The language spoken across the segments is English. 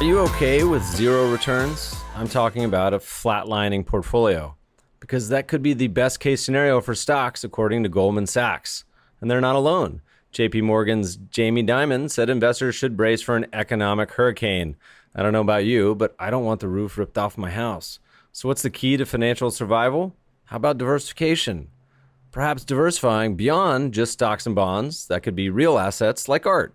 Are you okay with zero returns? I'm talking about a flatlining portfolio, because that could be the best case scenario for stocks, according to Goldman Sachs. And they're not alone. JP Morgan's Jamie Dimon said investors should brace for an economic hurricane. I don't know about you, but I don't want the roof ripped off my house. So what's the key to financial survival? How about diversification? Perhaps diversifying beyond just stocks and bonds. That could be real assets like art.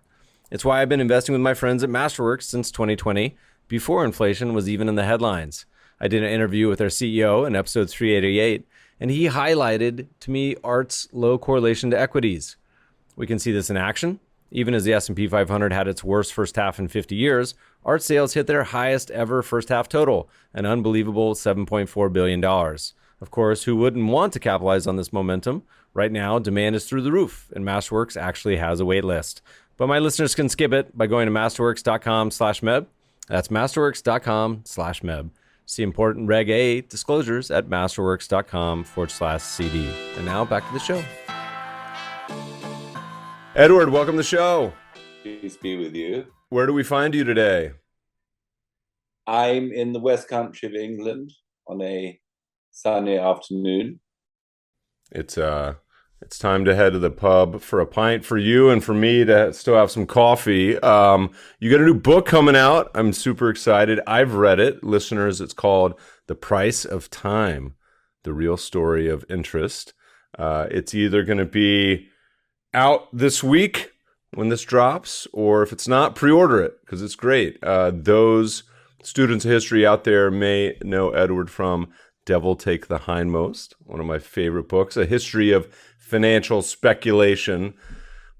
It's why I've been investing with my friends at Masterworks since 2020, before inflation was even in the headlines. I did an interview with their CEO in episode 388, and he highlighted to me art's low correlation to equities. We can see this in action. Even as the S&P 500 had its worst first half in 50 years, art sales hit their highest ever first half total, an unbelievable $7.4 billion. Of course, who wouldn't want to capitalize on this momentum? Right now, demand is through the roof, and Masterworks actually has a wait list. But my listeners can skip it by going to masterworks.com/meb. That's masterworks.com/meb. See important Reg A disclosures at masterworks.com/CD. And now back to the show. Edward, welcome to the show. Peace be with you. Where do we find you today? I'm in the West Country of England on a sunny afternoon. It's time to head to the pub for a pint for you and for me to still have some coffee. You got a new book coming out. I'm super excited. I've read it. Listeners, it's called The Price of Time, The Real Story of Interest. It's either going to be out this week when this drops, or if it's not, pre-order it because it's great. Those students of history out there may know Edward from Devil Take the Hindmost, one of my favorite books, a history of financial speculation.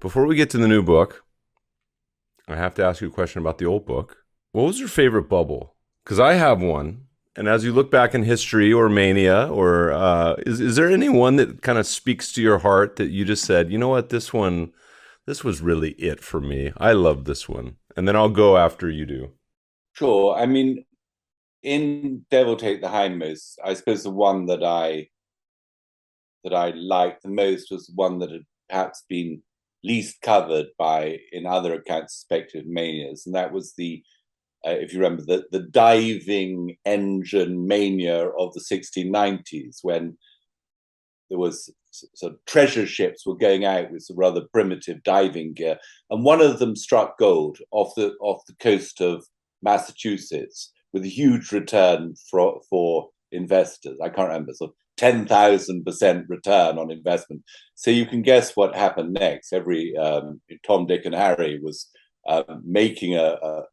Before we get to the new book, I have to ask you a question about the old book. What was your favorite bubble? Because I have one. And as you look back in history or mania, or is there any one that kind of speaks to your heart that you just said, you know what, this was really it for me. I love this one. And then I'll go after you do. Sure. I mean, in Devil Take the Hindmost, I suppose the one that I liked the most was the one that had perhaps been least covered by in other accounts speculative manias, and that was the if you remember the diving engine mania of the 1690s, when there was sort of treasure ships were going out with some rather primitive diving gear, and one of them struck gold off the coast of Massachusetts with a huge return for investors. I can't remember, sort of 10,000% return on investment. So you can guess what happened next. Every Tom, Dick, and Harry was making a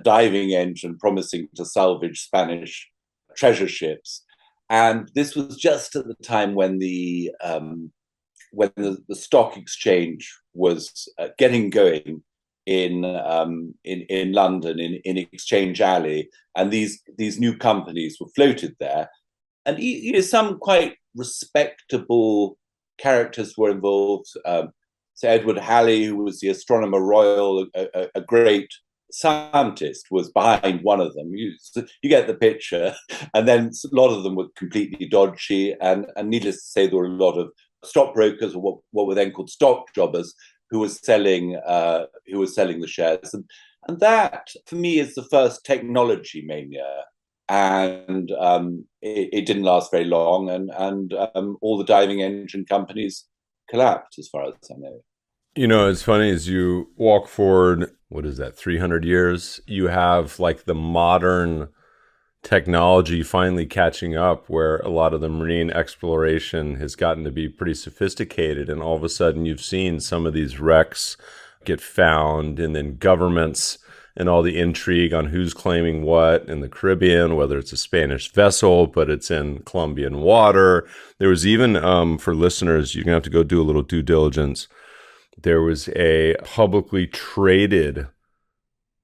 diving engine, promising to salvage Spanish treasure ships. And this was just at the time when the stock exchange was getting going in London, in Exchange Alley, and these new companies were floated there, and some quite respectable characters were involved. So Edward Halley, who was the astronomer royal, a great scientist, was behind one of them. You get the picture, and then a lot of them were completely dodgy, and needless to say, there were a lot of stockbrokers, or what were then called stock jobbers, who was selling the shares, and that for me is the first technology mania, and it didn't last very long, and all the diving engine companies collapsed, as far as I know. You know, it's funny, as you walk forward, what is that, 300 years, you have like the modern technology finally catching up, where a lot of the marine exploration has gotten to be pretty sophisticated, and all of a sudden you've seen some of these wrecks get found, and then governments and all the intrigue on who's claiming what in the Caribbean, whether it's a Spanish vessel, but it's in Colombian water. There was even, for listeners, you're going to have to go do a little due diligence. There was a publicly traded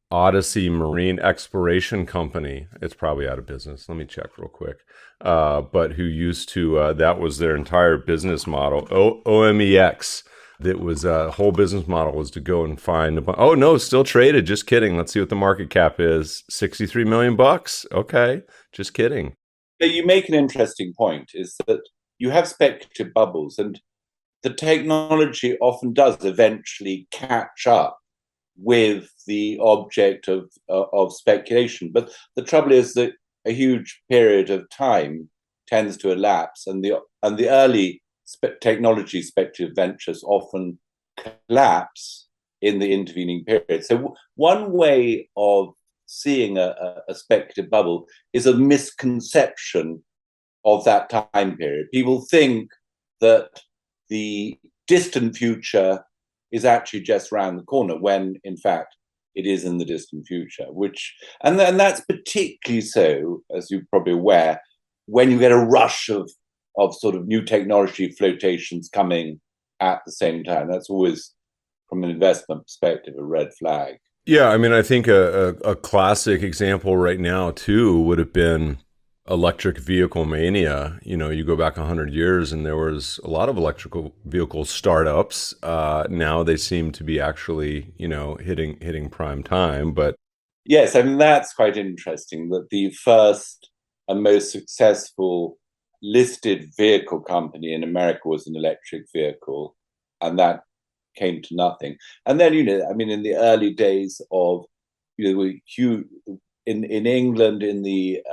Odyssey Marine Exploration Company. It's probably out of business. Let me check real quick. But who used to, that was their entire business model, OMEX. That was a whole business model was to go and find oh no, still traded. Just kidding. Let's see what the market cap is. $63 million. Okay. Just kidding. You make an interesting point, is that you have speculative bubbles, and the technology often does eventually catch up with the object of speculation. But the trouble is that a huge period of time tends to elapse, and the early technology speculative ventures often collapse in the intervening period. So one way of seeing a speculative bubble is a misconception of that time period. People think that the distant future is actually just around the corner, when in fact it is in the distant future. And that's particularly so, as you're probably aware, when you get a rush of sort of new technology flotations coming at the same time. That's always, from an investment perspective, a red flag. Yeah, I mean, I think a classic example right now too would have been electric vehicle mania. You know, you go back 100 years and there was a lot of electrical vehicle startups. Now they seem to be actually, you know, hitting prime time. But yes, I mean, that's quite interesting, that the first and most successful listed vehicle company in America was an electric vehicle, and that came to nothing. And then, you know, I mean, in the early days of, you know, in England in the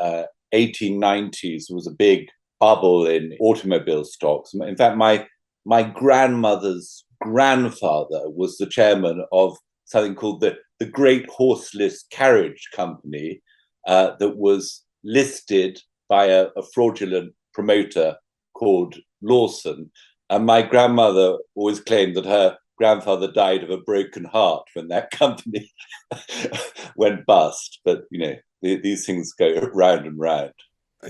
1890s, there was a big bubble in automobile stocks. In fact, my grandmother's grandfather was the chairman of something called the Great Horseless Carriage Company, that was listed by a fraudulent promoter called Lawson. And my grandmother always claimed that her grandfather died of a broken heart when that company went bust. But, you know, these things go round and round.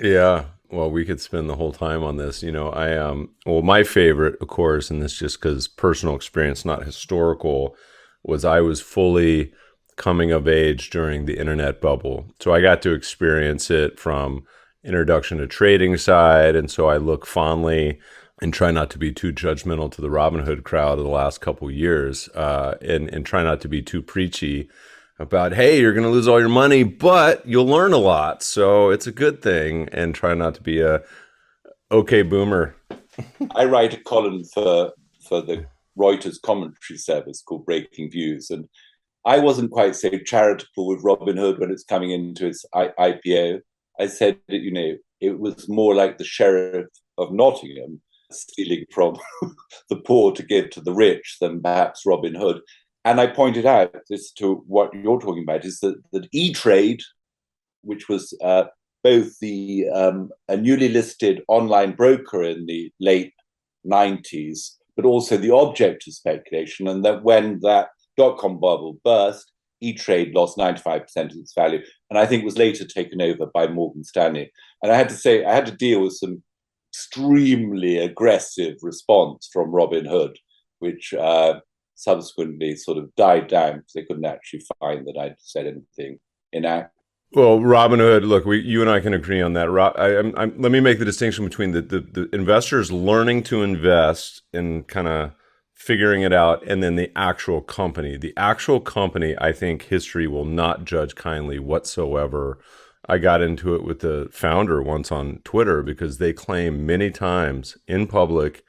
yeah, well, we could spend the whole time on this. You know, well, my favorite, of course, and this just because personal experience, not historical, was I was fully coming of age during the internet bubble. So I got to experience it from introduction to trading side. And so I look fondly and try not to be too judgmental to the Robinhood crowd of the last couple of years, and try not to be too preachy about, hey, you're going to lose all your money, but you'll learn a lot. So it's a good thing, and try not to be a okay boomer. I write a column for the Reuters commentary service called Breaking Views, and I wasn't quite so charitable with Robinhood when it's coming into its IPO. I said that, you know, it was more like the sheriff of Nottingham, stealing from the poor to give to the rich, than perhaps Robinhood. And I pointed out this to what you're talking about, is that E-Trade, which was both a newly listed online broker in the late 90s, but also the object of speculation, and that when that dot-com bubble burst, E-Trade lost 95% of its value, and I think was later taken over by Morgan Stanley. And I had to say, I had to deal with some extremely aggressive response from Robinhood, which subsequently sort of died down because they couldn't actually find that I'd said anything inaccurate. Well, Robinhood, look, you and I can agree on that. Let me make the distinction between the investors learning to invest and kind of figuring it out, and then the actual company. The actual company, I think history will not judge kindly whatsoever. I got into it with the founder once on Twitter because they claim many times in public,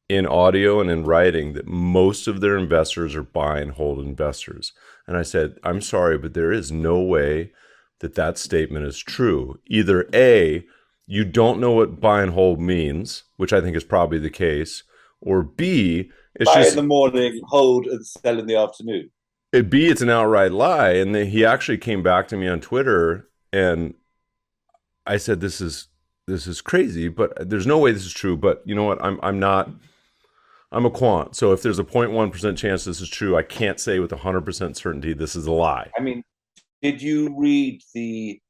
in audio and in writing, that most of their investors are buy and hold investors. And I said, I'm sorry, but there is no way that that statement is true. Either A, you don't know what buy and hold means, which I think is probably the case, or B, it's buy just in the morning, hold and sell in the afternoon. B, it's an outright lie. And then he actually came back to me on Twitter, and I said, this is crazy, but there's no way this is true. But you know what? I'm a quant. So if there's a 0.1% chance this is true, I can't say with 100% certainty this is a lie. I mean, did you read the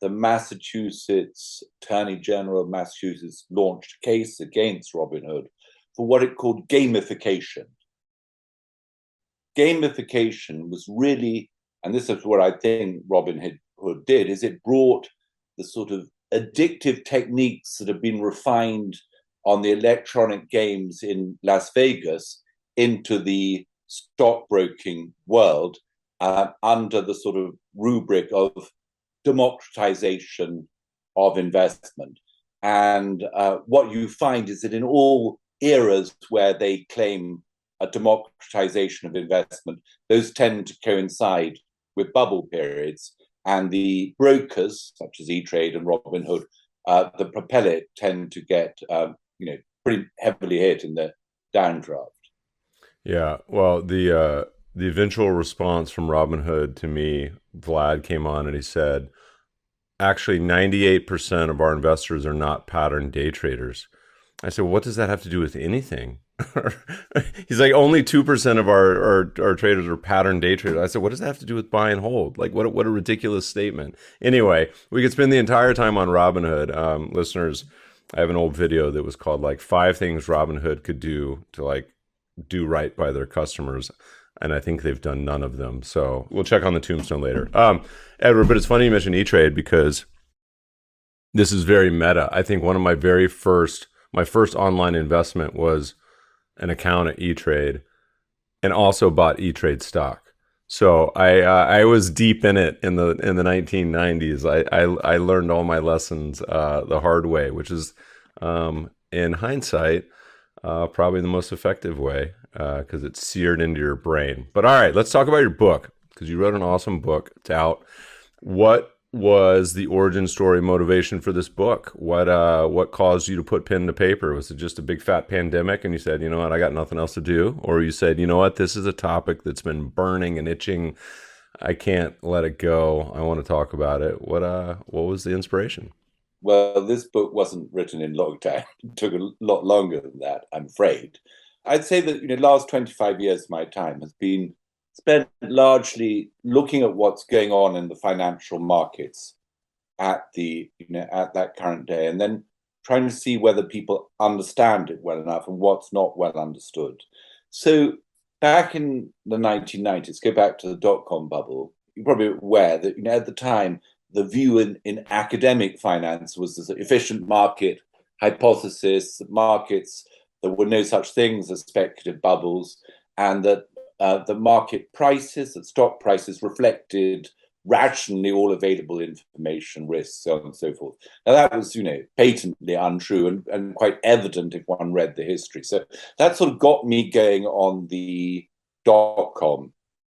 Massachusetts Attorney General of Massachusetts launched a case against Robinhood for what it called gamification? Gamification was really, and this is what I think Robinhood did, is it brought the sort of addictive techniques that have been refined on the electronic games in Las Vegas into the stockbroking world, under the sort of rubric of democratization of investment. And what you find is that in all eras where they claim a democratization of investment. Those tend to coincide with bubble periods, and the brokers, such as E-Trade and Robinhood, that propel it, tend to get pretty heavily hit in the downdraft. Yeah, well, the eventual response from Robinhood to me, Vlad came on and he said, actually, 98% of our investors are not pattern day traders. I said, what does that have to do with anything? He's like, only 2% of our traders are pattern day traders. I said, what does that have to do with buy and hold? Like, what a ridiculous statement. Anyway, we could spend the entire time on Robinhood. Listeners, I have an old video that was called like 5 things Robinhood could do to like do right by their customers. And I think they've done none of them. So we'll check on the tombstone later. Edward, but it's funny you mentioned E-Trade because this is very meta. I think one of my first online investment was an account at E-Trade and also bought E-Trade stock. So I was deep in it in the 1990s. I learned all my lessons the hard way, which is in hindsight probably the most effective way because it's seared into your brain. But all right, let's talk about your book because you wrote an awesome book. It's out. What was the origin story motivation for this book? What caused you to put pen to paper? Was it just a big fat pandemic and you said, you know what, I got nothing else to do? Or you said, you know what, this is a topic that's been burning and itching. I can't let it go. I want to talk about it. What was the inspiration? Well, this book wasn't written in lockdown. It took a lot longer than that, I'm afraid. I'd say that the last 25 years of my time has been spent largely looking at what's going on in the financial markets at that current day, and then trying to see whether people understand it well enough and what's not well understood. So back in the 1990s, go back to the dot-com bubble, you're probably aware that at the time, the view in academic finance was this efficient market hypothesis, that markets, there were no such things as speculative bubbles, and that the market prices, that stock prices reflected rationally all available information, risks, so on and so forth. Now that was, patently untrue and quite evident if one read the history. So that sort of got me going on the dot-com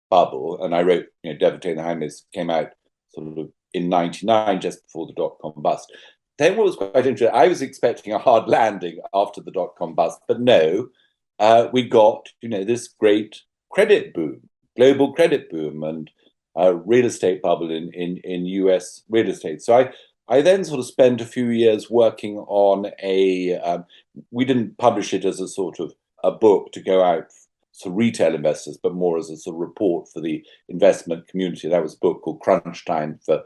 bubble, and I wrote, Devil Take the Hindmost came out sort of in 99, just before the dot-com bust. Then what was quite interesting, I was expecting a hard landing after the dot-com bust, but no, we got, this great credit boom, global credit boom, and real estate bubble in US real estate. So I then sort of spent a few years working on we didn't publish it as a sort of a book to go out to retail investors, but more as a sort of report for the investment community. That was a book called Crunch Time for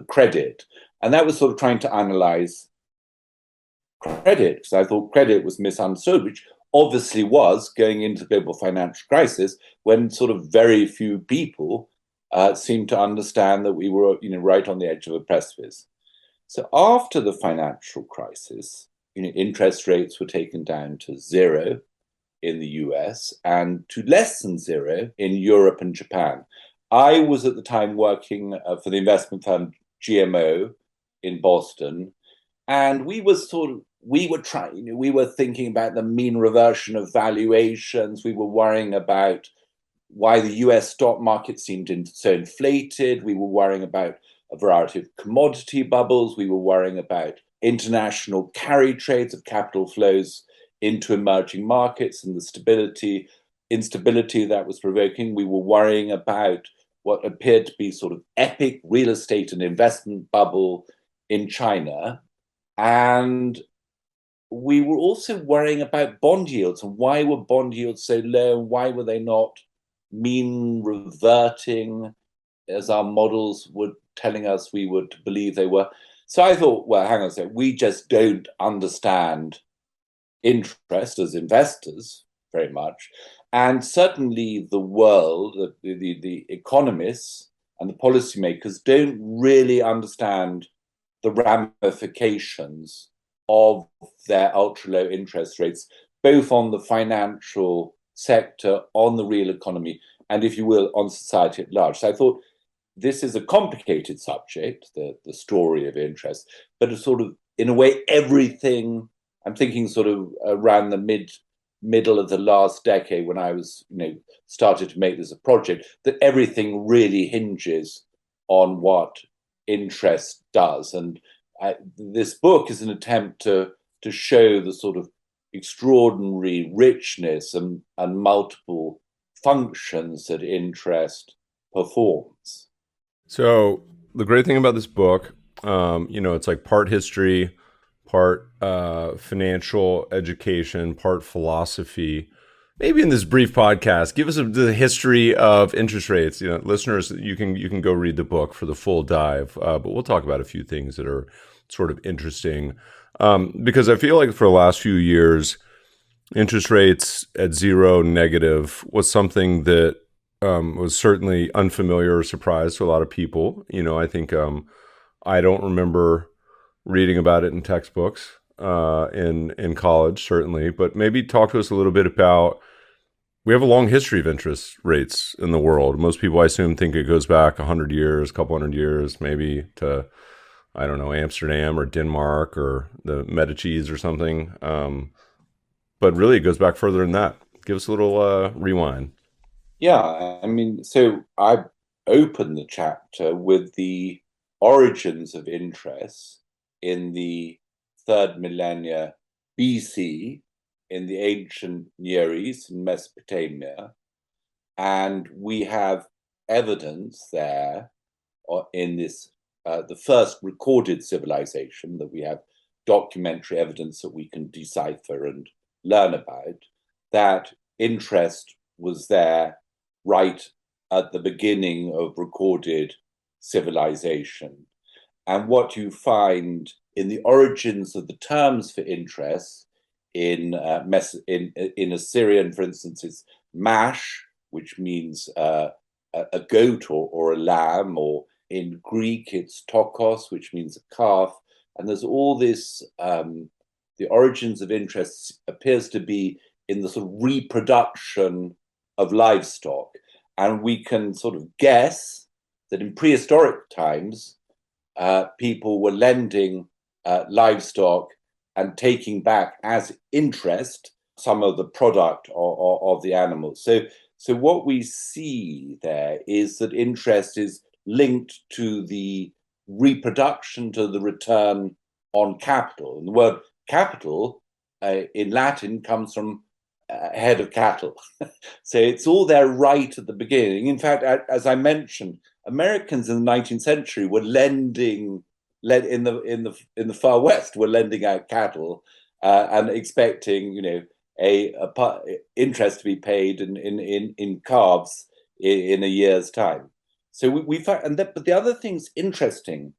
credit. And that was sort of trying to analyze credit, because I thought credit was misunderstood, which obviously was going into the global financial crisis when sort of very few people seemed to understand that we were right on the edge of a precipice. So after the financial crisis, interest rates were taken down to 0 in the US and to less than 0 in Europe and Japan. I was at the time working for the investment firm GMO in Boston, and we were thinking about the mean reversion of valuations. We were worrying about why the US stock market seemed so inflated. We were worrying about a variety of commodity bubbles. We were worrying about international carry trades of capital flows into emerging markets and the instability that was provoking. We were worrying about what appeared to be sort of epic real estate and investment bubble in China. And we were also worrying about bond yields and why were bond yields so low and why were they not mean reverting as our models were telling us we would believe they were. So I thought, well, hang on a second, we just don't understand interest as investors very much. And certainly the world, the economists and the policymakers don't really understand the ramifications of their ultra-low interest rates, both on the financial sector, on the real economy, and, if you will, on society at large. So I thought this is a complicated subject, the story of interest, but it's sort of, in a way, everything, I'm thinking sort of around the middle of the last decade, when I was, started to make this a project, that everything really hinges on what interest does. And this book is an attempt to show the sort of extraordinary richness and multiple functions that interest performs. So the great thing about this book, it's like part history, part financial education, part philosophy. Maybe in this brief podcast, give us the history of interest rates. Listeners, you can go read the book for the full dive, but we'll talk about a few things that are sort of interesting, because I feel like for the last few years, interest rates at zero, negative, was something that was certainly unfamiliar or surprise to a lot of people. I think I don't remember reading about it in textbooks in college, certainly, but maybe talk to us a little bit about. We have a long history of interest rates in the world. Most people, I assume, think it goes back 100 years, a couple hundred years, maybe to, I don't know, Amsterdam or Denmark or the Medicis or something. But really, it goes back further than that. Give us a little rewind. Yeah, so I opened the chapter with the origins of interest in the third millennia BC in the ancient Near East and Mesopotamia. And we have evidence there in this, the first recorded civilization, that we have documentary evidence that we can decipher and learn about, that interest was there right at the beginning of recorded civilization. And what you find in the origins of the terms for interest in Assyrian, for instance, is mash, which means a goat or a lamb, or in Greek it's tokos, which means a calf. And there's all this, the origins of interest appears to be in the sort of reproduction of livestock. And we can sort of guess that in prehistoric times, people were lending livestock and taking back as interest some of the product of the animals. So what we see there is that interest is linked to the reproduction, to the return on capital. And the word capital in Latin comes from head of cattle. So it's all there right at the beginning. In fact, as I mentioned, Americans in the 19th century were lending in the far west, were lending out cattle and expecting, a interest to be paid in calves in a year's time. So we find, but the other thing's interesting.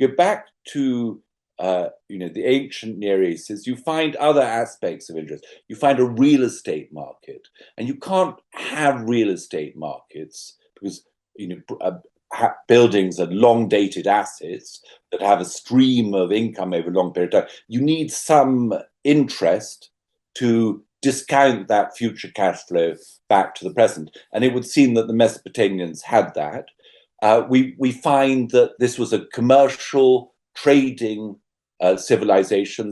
Go back to the ancient Near East, is you find other aspects of interest. You find a real estate market, and you can't have real estate markets because buildings are long-dated assets that have a stream of income over a long period of time. You need some interest to discount that future cash flow back to the present. And it would seem that the Mesopotamians had that. We find that this was a commercial trading civilization,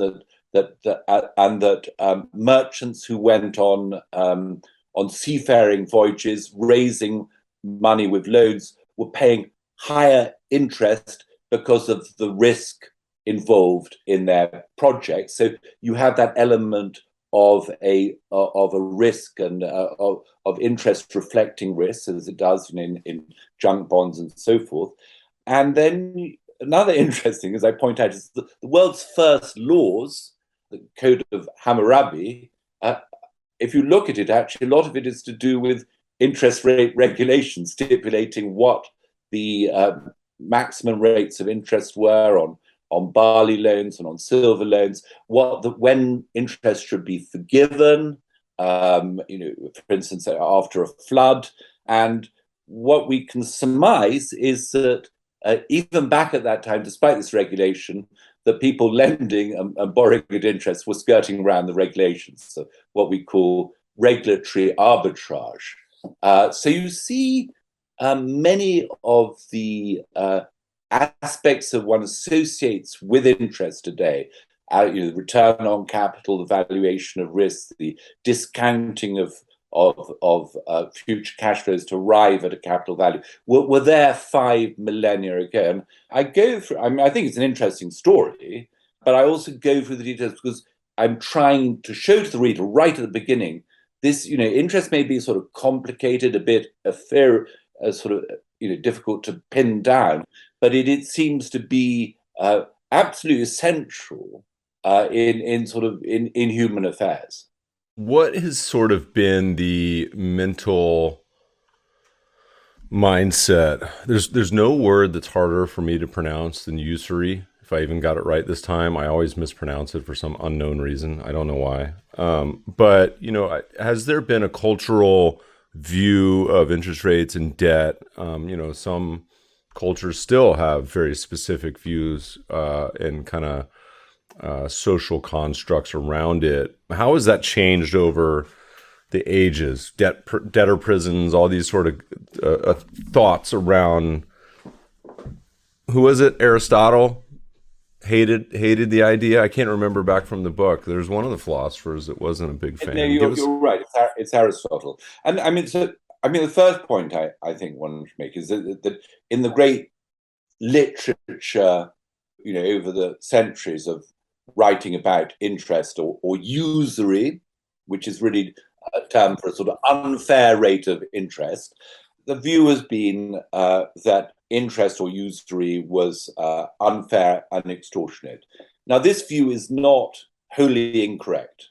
that merchants who went on seafaring voyages, raising money with loans, were paying higher interest because of the risk involved in their projects. So you have that element of a risk and of interest reflecting risk, as it does in junk bonds and so forth. And then another interesting, as I point out, is the world's first laws, the Code of Hammurabi. If you look at it, actually, a lot of it is to do with interest rate regulation, stipulating what the maximum rates of interest were on barley loans and on silver loans, when interest should be forgiven, for instance, after a flood. And what we can surmise is that even back at that time, despite this regulation, the people lending and borrowing at interest were skirting around the regulations, so what we call regulatory arbitrage. So you see many of the aspects that one associates with interest today the return on capital, the valuation of risk, the discounting of future cash flows to arrive at a capital value were there 5 millennia ago. And I go through. I mean, I think it's an interesting story, but I also go through the details because I'm trying to show to the reader right at the beginning this, interest may be sort of complicated, a bit sort of difficult to pin down, but it seems to be absolutely essential in human affairs. What has sort of been the mental mindset? There's no word that's harder for me to pronounce than usury. If I even got it right this time, I always mispronounce it for some unknown reason. I don't know why. But has there been a cultural view of interest rates and debt? Some cultures still have very specific views and kind of social constructs around it. How has that changed over the ages? Debtor prisons, all these sort of thoughts around. Who was it? Aristotle hated the idea. I can't remember back from the book. There's one of the philosophers that wasn't a big fan. No, you're right. It's Aristotle. And I mean, the first point I think one should make is that in the great literature, over the centuries of writing about interest or usury, which is really a term for a sort of unfair rate of interest, the view has been that interest or usury was unfair and extortionate. Now, this view is not wholly incorrect.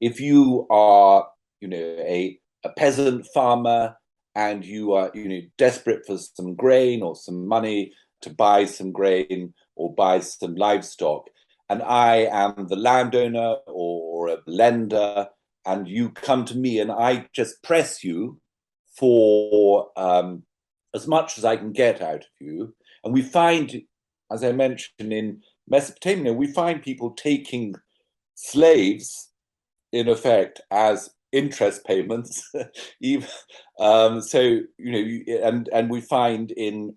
If you are, a peasant farmer and you are, desperate for some grain or some money to buy some grain or buy some livestock, and I am the landowner or a lender, and you come to me and I just press you for as much as I can get out of you. And we find, as I mentioned, in Mesopotamia, we find people taking slaves, in effect, as interest payments. Even, and we find in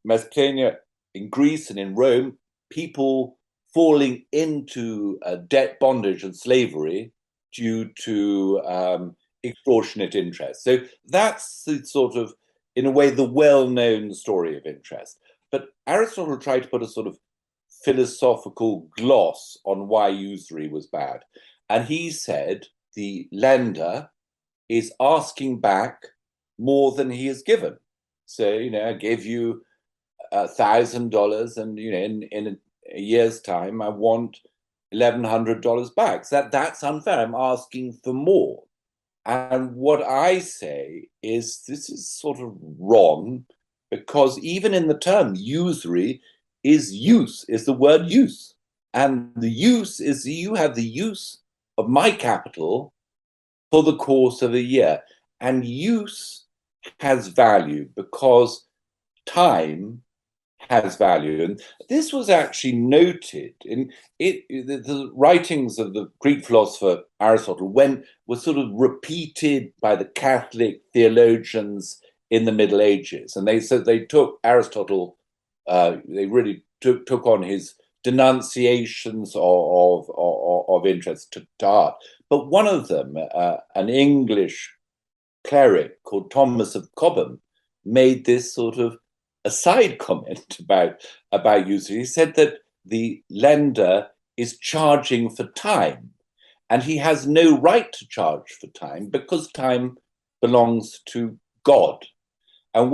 Mesopotamia, in Greece and in Rome, people falling into debt, bondage, and slavery due to extortionate interest. So that's the sort of, in a way, the well-known story of interest. But Aristotle tried to put a sort of philosophical gloss on why usury was bad. And he said the lender is asking back more than he has given. So, I gave you $1,000 and, in a year's time, I want $1,100 back. So that's unfair. I'm asking for more. And what I say is this is sort of wrong, because even in the term usury is the word use. And the use is you have the use of my capital for the course of a year. And use has value because time has value. And this was actually noted in the writings of the Greek philosopher Aristotle, was sort of repeated by the Catholic theologians in the Middle Ages. And they took Aristotle, they really took on his denunciations of interest to heart. But one of them, an English cleric called Thomas of Cobham, made this sort of a side comment about usury. He said that the lender is charging for time, and he has no right to charge for time because time belongs to God. And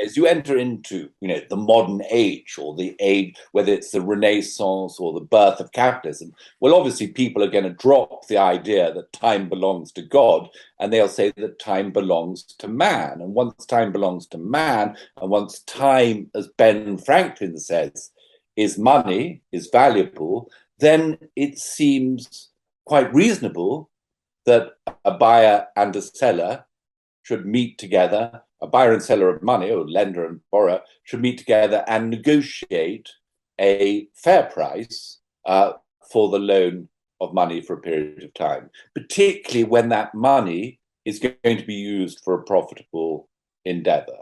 as you enter into, the modern age or the age, whether it's the Renaissance or the birth of capitalism, well, obviously people are going to drop the idea that time belongs to God, and they'll say that time belongs to man. And once time belongs to man, and once time, as Ben Franklin says, is money, is valuable, then it seems quite reasonable that a buyer and a seller should meet together. A buyer and seller of money, or lender and borrower, should meet together and negotiate a fair price for the loan of money for a period of time, particularly when that money is going to be used for a profitable endeavor.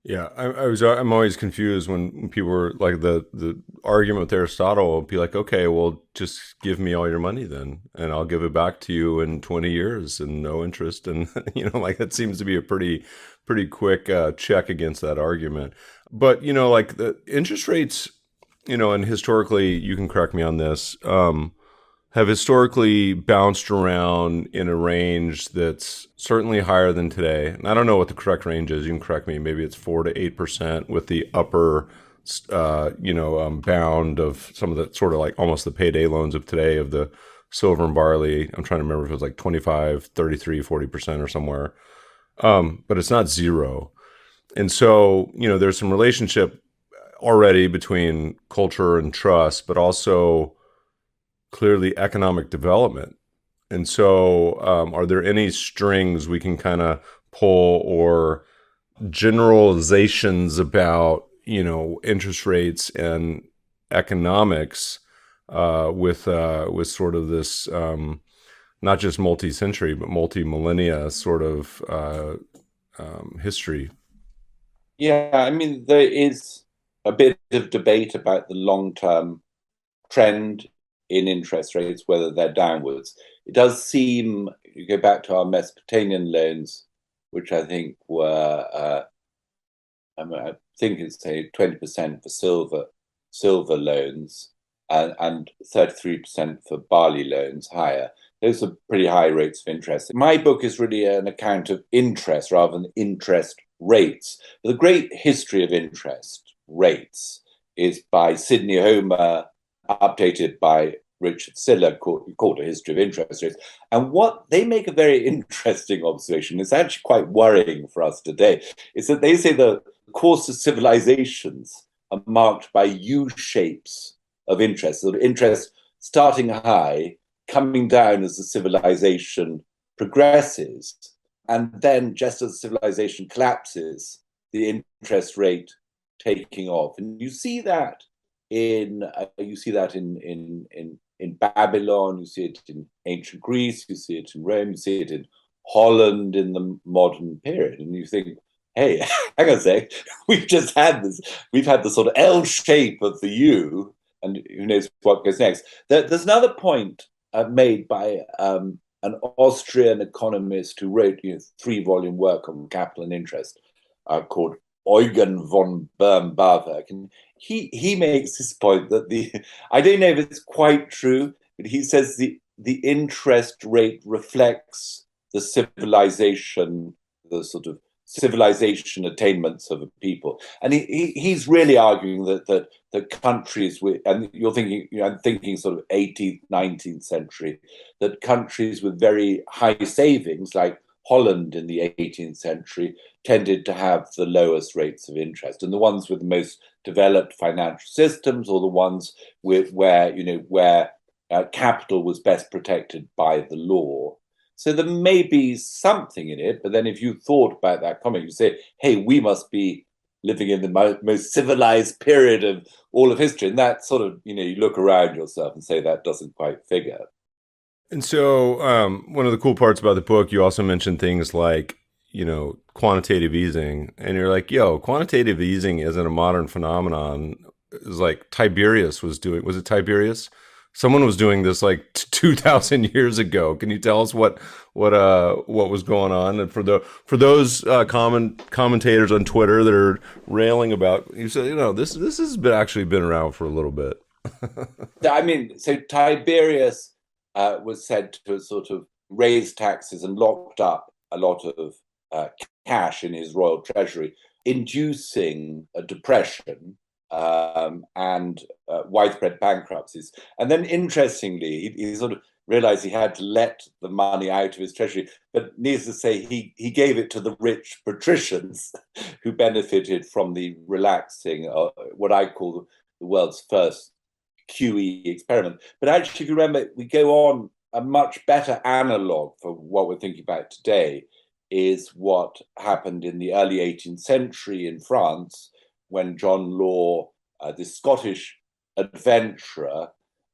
Yeah, I'm always confused when people were like the argument with Aristotle will be like, okay, well, just give me all your money then, and I'll give it back to you in 20 years and no interest, and like that seems to be a pretty quick check against that argument. But like the interest rates, and historically, you can correct me on this. Have historically bounced around in a range that's certainly higher than today. And I don't know what the correct range is. You can correct me. Maybe it's 4 to 8% with the upper, bound of some of the sort of like almost the payday loans of today of the silver and barley. I'm trying to remember if it was like 25, 33, 40% or somewhere. But it's not zero. And so, there's some relationship already between culture and trust, but also clearly economic development. And so, are there any strings we can kind of pull or generalizations about, interest rates and economics with sort of this not just multi-century but multi-millennia sort of history? Yeah, I mean, there is a bit of debate about the long-term trend in interest rates, whether they're downwards. It does seem, you go back to our Mesopotamian loans, which I think were, I think it's say 20% for silver loans and 33% for barley loans higher. Those are pretty high rates of interest. My book is really an account of interest rather than interest rates. The great history of interest rates is by Sidney Homer, updated by Richard Siller, called A History of Interest Rates. And what they make a very interesting observation, it's actually quite worrying for us today, is that they say the course of civilizations are marked by U-shapes of interest, so interest starting high, coming down as the civilization progresses, and then just as civilization collapses, the interest rate taking off. And you see that in Babylon, you see it in ancient Greece, you see it in Rome, you see it in Holland in the modern period, and you think, hey, hang on a sec, we've had the sort of L shape of the U, and who knows what goes next. There's another point made by an Austrian economist who wrote 3-volume work on capital and interest called Eugen von Böhm-Bawerk, and he makes this point that I don't know if it's quite true, but he says the interest rate reflects the civilization, the sort of civilization attainments of a people, and he's really arguing that countries with, and you're thinking, I'm thinking sort of 18th, 19th century, that countries with very high savings, like Holland in the 18th century, tended to have the lowest rates of interest, and the ones with the most developed financial systems, or the ones where capital was best protected by the law. So there may be something in it, but then if you thought about that comment, you say, hey, we must be living in the most civilized period of all of history. And that sort of, you look around yourself and say that doesn't quite figure. And so one of the cool parts about the book, you also mentioned things like, quantitative easing. And you're like, quantitative easing isn't a modern phenomenon. It was like Tiberius was doing. Was it Tiberius? Someone was doing this like 2,000 years ago. Can you tell us what was going on? And for those commentators on Twitter that are railing about, you said, this has actually been around for a little bit. I mean, so Tiberius was said to have sort of raised taxes and locked up a lot of cash in his royal treasury, inducing a depression and widespread bankruptcies. And then, interestingly, he sort of realized he had to let the money out of his treasury, but needless to say, he gave it to the rich patricians who benefited from the relaxing, what I call the world's first QE experiment. But actually, if you remember, we go on, a much better analog for what we're thinking about today is what happened in the early 18th century in France, when John Law, this Scottish adventurer,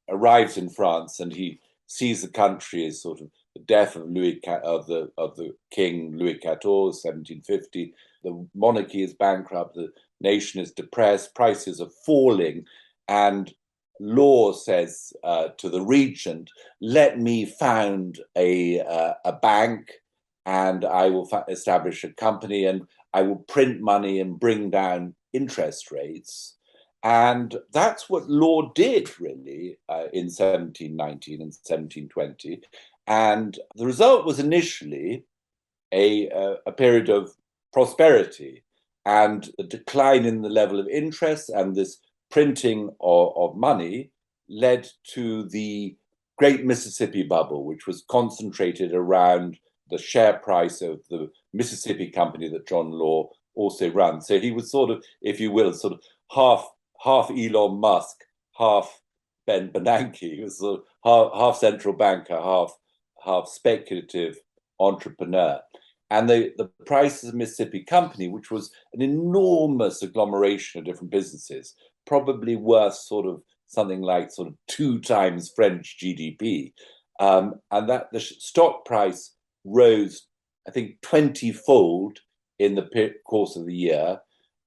arrives in France, and he sees the country as sort of the death of the King Louis XIV, 1750, the monarchy is bankrupt, the nation is depressed, prices are falling, and Law says to the regent, let me found a bank, and I will establish a company, and I will print money and bring down interest rates. And that's what Law did, really, in 1719 and 1720. And the result was initially a period of prosperity and a decline in the level of interest, and this printing of money led to the Great Mississippi Bubble, which was concentrated around the share price of the Mississippi Company that John Law also ran. So he was sort of, if you will, sort of half Elon Musk, half Ben Bernanke. He was sort of half central banker, half speculative entrepreneur. And the price of the Mississippi Company, which was an enormous agglomeration of different businesses, probably worth sort of something like sort of 2 times French GDP, and that the stock price rose, I think, 20-fold in the course of the year.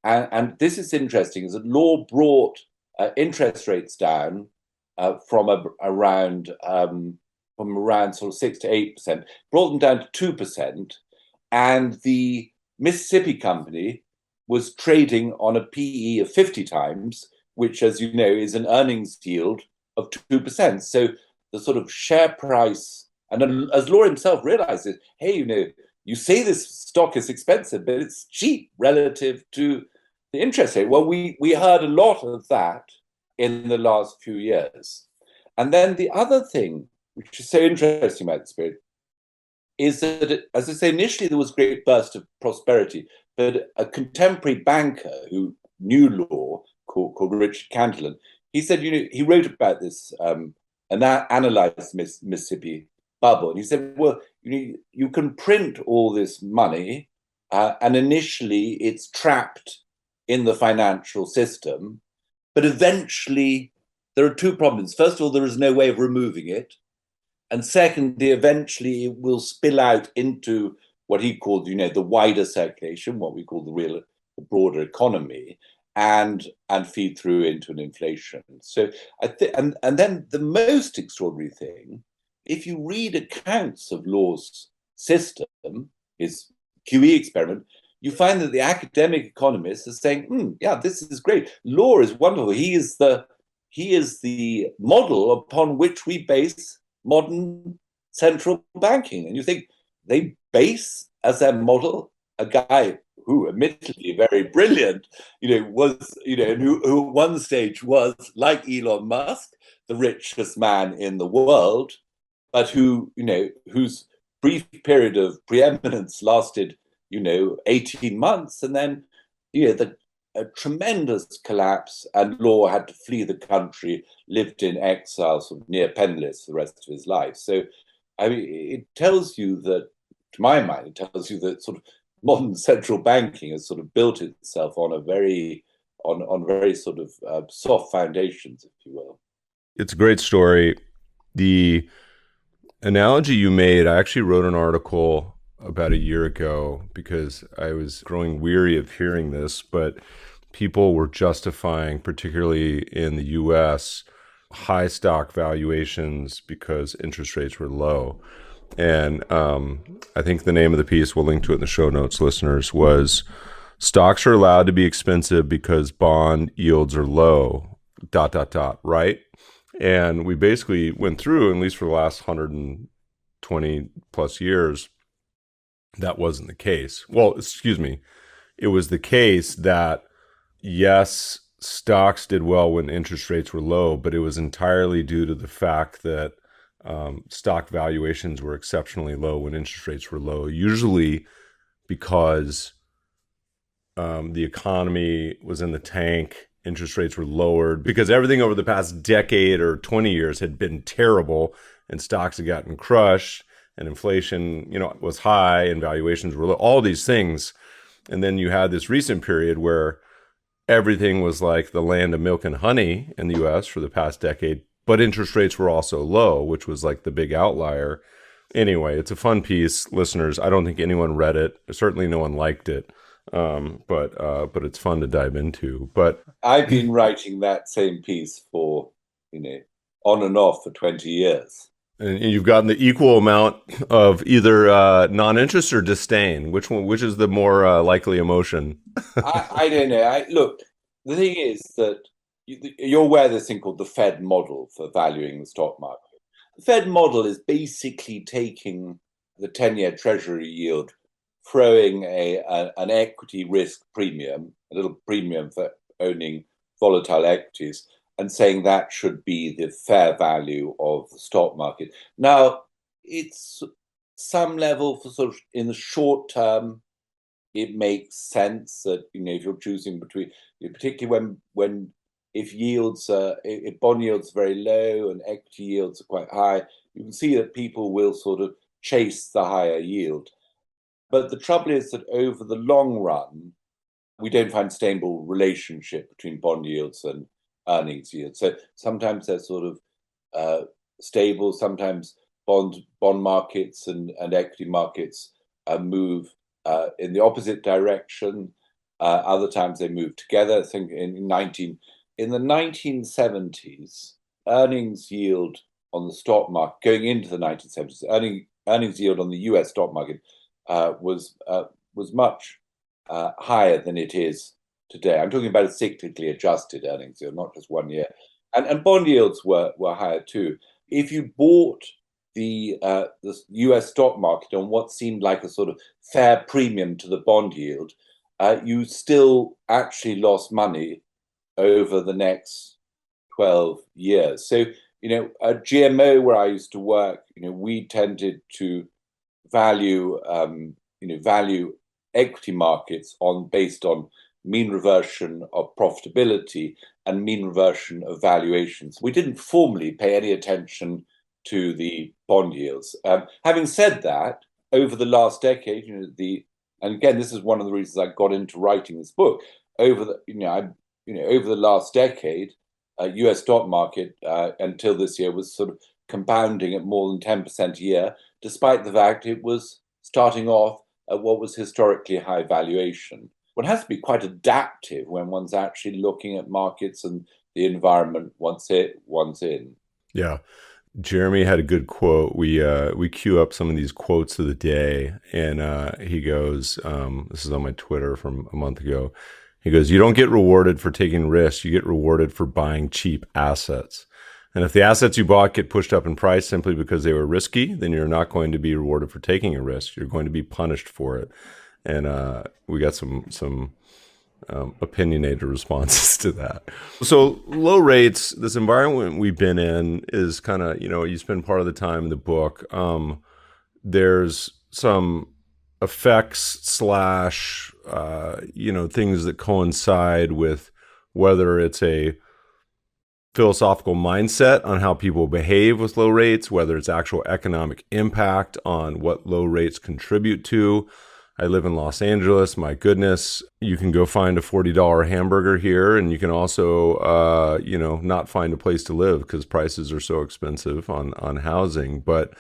And this is interesting, is that Law brought interest rates down from around sort of 6 to 8%, brought them down to 2%, and the Mississippi Company was trading on a PE of 50 times, which, as you know, is an earnings yield of 2%. So the sort of share price, and as Law himself realizes, hey, you say this stock is expensive, but it's cheap relative to the interest rate. Well, we heard a lot of that in the last few years. And then the other thing, which is so interesting about this period, is that, as I say, initially there was a great burst of prosperity, but a contemporary banker who knew Law, called Richard Chancellor, he said, he wrote about this and analyzed Mississippi Bubble, and he said, well, you can print all this money, and initially it's trapped in the financial system, but eventually there are 2 problems. First of all, there is no way of removing it. And secondly, eventually it will spill out into what he called, the wider circulation, what we call the broader economy, and feed through into an inflation. So and then the most extraordinary thing, if you read accounts of Law's system, his QE experiment, you find that the academic economists are saying, yeah, this is great. Law is wonderful. He is the model upon which we base modern central banking. And you think they base as their model a guy who, admittedly very brilliant, was, and who at one stage was, like Elon Musk, the richest man in the world, but whose brief period of preeminence lasted, 18 months, and then, a tremendous collapse, and Law had to flee the country, lived in exile, sort of near penniless for the rest of his life. So, I mean, it tells you that, to my mind, it tells you that sort of modern central banking has sort of built itself on very sort of soft foundations, if you will. It's a great story. The analogy you made, I actually wrote an article about a year ago because I was growing weary of hearing this, but people were justifying, particularly in the US, high stock valuations because interest rates were low. And I think the name of the piece, we'll link to it in the show notes, listeners, was stocks are allowed to be expensive because bond yields are low, ... right? And we basically went through, at least for the last 120 plus years, that wasn't the case. Well, excuse me. It was the case that, yes, stocks did well when interest rates were low, but it was entirely due to the fact that stock valuations were exceptionally low when interest rates were low, usually because the economy was in the tank, interest rates were lowered, because everything over the past decade or 20 years had been terrible, and stocks had gotten crushed, and inflation, was high, and valuations were low, all these things. And then you had this recent period where everything was like the land of milk and honey in the US for the past decade, but interest rates were also low, which was like the big outlier. Anyway, it's a fun piece, listeners. I don't think anyone read it. Certainly no one liked it. but it's fun to dive into. But I've been writing that same piece for, on and off for 20 years. And you've gotten the equal amount of either non-interest or disdain. Which is the more likely emotion? I don't know. Look, the thing is that you're aware of this thing called the Fed model for valuing the stock market. The Fed model is basically taking the 10-year Treasury yield, throwing an equity risk premium, a little premium for owning volatile equities, and saying that should be the fair value of the stock market. Now, it's some level for sort of in the short term, it makes sense that if you're choosing between, particularly when if bond yields are very low and equity yields are quite high, you can see that people will sort of chase the higher yield. But the trouble is that over the long run, we don't find stable relationship between bond yields and earnings yields. So sometimes they're sort of stable. Sometimes bond markets and equity markets move in the opposite direction. Other times they move together. I think in the 1970s, earnings yield on the stock market going into the 1970s, earnings yield on the U.S. stock market was much higher than it is today. I'm talking about a cyclically adjusted earnings yield, not just 1 year. And bond yields were higher too. If you bought the U.S. stock market on what seemed like a sort of fair premium to the bond yield, you still actually lost money over the next 12 years. So, at GMO, where I used to work, we tended to value equity markets based on mean reversion of profitability and mean reversion of valuations. We didn't formally pay any attention to the bond yields. Having said that, over the last decade, and again, this is one of the reasons I got into writing this book. Over the last decade, U.S. stock market until this year was sort of compounding at more than 10% a year, despite the fact it was starting off at what was historically high valuation. One has to be quite adaptive when one's actually looking at markets and the environment once in. Yeah. Jeremy had a good quote. We queue up some of these quotes of the day, and he goes, this is on my Twitter from a month ago. He goes, "You don't get rewarded for taking risks. You get rewarded for buying cheap assets. And if the assets you bought get pushed up in price simply because they were risky, then you're not going to be rewarded for taking a risk. You're going to be punished for it." And we got some opinionated responses to that. So low rates, this environment we've been in is kind of, you spend part of the time in the book. There's some effects slash, things that coincide with whether it's a philosophical mindset on how people behave with low rates, whether it's actual economic impact on what low rates contribute to. I live in Los Angeles. My goodness, you can go find a $40 hamburger here, and you can also, not find a place to live because prices are so expensive on housing. But